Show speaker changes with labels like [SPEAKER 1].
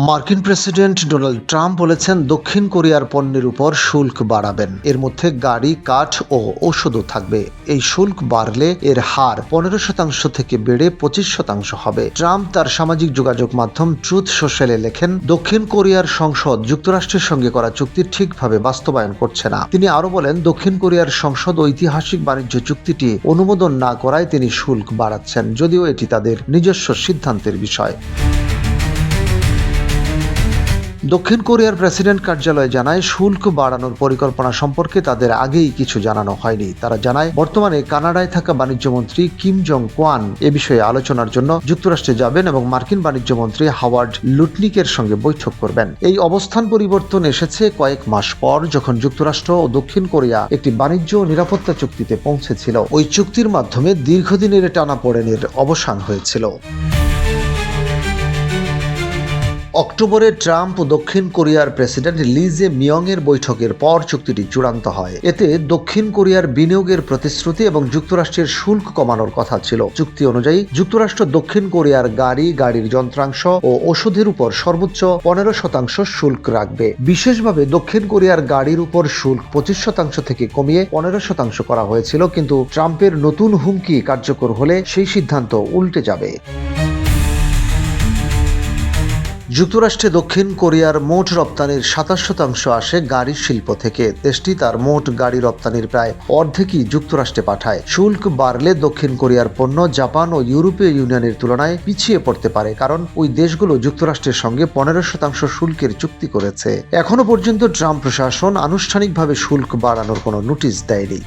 [SPEAKER 1] মার্কিন president Donald Trump বলেছেন দক্ষিণ কোরিয়ার পণ্যের উপর শুল্ক বাড়াবেন। এর মধ্যে গাড়ি, কাঠ ও ঔষধও থাকবে। এই শুল্ক বাড়লে এর হার 15% থেকে বেড়ে 25% হবে। ট্রাম্প তার সামাজিক যোগাযোগ মাধ্যম ট্রুথ সোশ্যালে লেখেন, দক্ষিণ কোরিয়ার সংসদ যুক্তরাষ্ট্রের সঙ্গে করা চুক্তি ঠিকভাবে বাস্তবায়ন করছে না। তিনি আরও বলেন, দক্ষিণ কোরিয়ার সংসদ ঐতিহাসিক বাণিজ্য চুক্তিটি অনুমোদন না করায় তিনি শুল্ক বাড়াচ্ছেন, যদিও এটি তাদের নিজস্ব সিদ্ধান্তের বিষয়। দক্ষিণ কোরিয়ার প্রেসিডেন্ট কার্যালয় জানায়, শুল্ক বাড়ানোর পরিকল্পনা সম্পর্কে তাদের আগেই কিছু জানানো হয়নি। তারা জানায়, বর্তমানে কানাডায় থাকা বাণিজ্য মন্ত্রী কিম জং কোয়ান এ বিষয়ে আলোচনার জন্য যুক্তরাষ্ট্রে যাবেন এবং মার্কিন বাণিজ্য মন্ত্রী হাওয়ার্ড লুটনিকের সঙ্গে বৈঠক করবেন। এই অবস্থান পরিবর্তন এসেছে কয়েক মাস পর, যখন যুক্তরাষ্ট্র ও দক্ষিণ কোরিয়া একটি বাণিজ্য ও নিরাপত্তা চুক্তিতে পৌঁছেছিল। ওই চুক্তির মাধ্যমে দীর্ঘদিনের টানাপোড়েনের অবসান হয়েছিল। অক্টোবরে ট্রাম্প ও দক্ষিণ কোরিয়ার প্রেসিডেন্ট লি জে মিয়ং এর বৈঠকের পর চুক্তিটি চূড়ান্ত হয়। এতে দক্ষিণ কোরিয়ার বিনিয়োগের প্রতিশ্রুতি এবং যুক্তরাষ্ট্রের শুল্ক কমানোর কথা ছিল। চুক্তি অনুযায়ী যুক্তরাষ্ট্র দক্ষিণ কোরিয়ার গাড়ির যন্ত্রাংশ ও ওষুধের উপর সর্বোচ্চ 15% শুল্ক রাখবে। বিশেষভাবে দক্ষিণ কোরিয়ার গাড়ির উপর শুল্ক 25% থেকে কমিয়ে 15% করা হয়েছিল, কিন্তু ট্রাম্পের নতুন হুমকি কার্যকর হলে সেই সিদ্ধান্ত উল্টে যাবে। যুক্তরাষ্ট্রে দক্ষিণ কোরিয়ার মোট রপ্তানির 27% আসে গাড়ির শিল্প থেকে। দেশটি তার মোট গাড়ি রপ্তানির প্রায় অর্ধেকই যুক্তরাষ্ট্রে পাঠায়। শুল্ক বাড়লে দক্ষিণ কোরিয়ার পণ্য জাপান ও ইউরোপীয় ইউনিয়নের তুলনায় পিছিয়ে পড়তে পারে, কারণ ওই দেশগুলো যুক্তরাষ্ট্রের সঙ্গে 15% শুল্কের চুক্তি করেছে। এখনো পর্যন্ত ট্রাম্প প্রশাসন আনুষ্ঠানিকভাবে শুল্ক বাড়ানোর কোনো নোটিশ দেয়নি।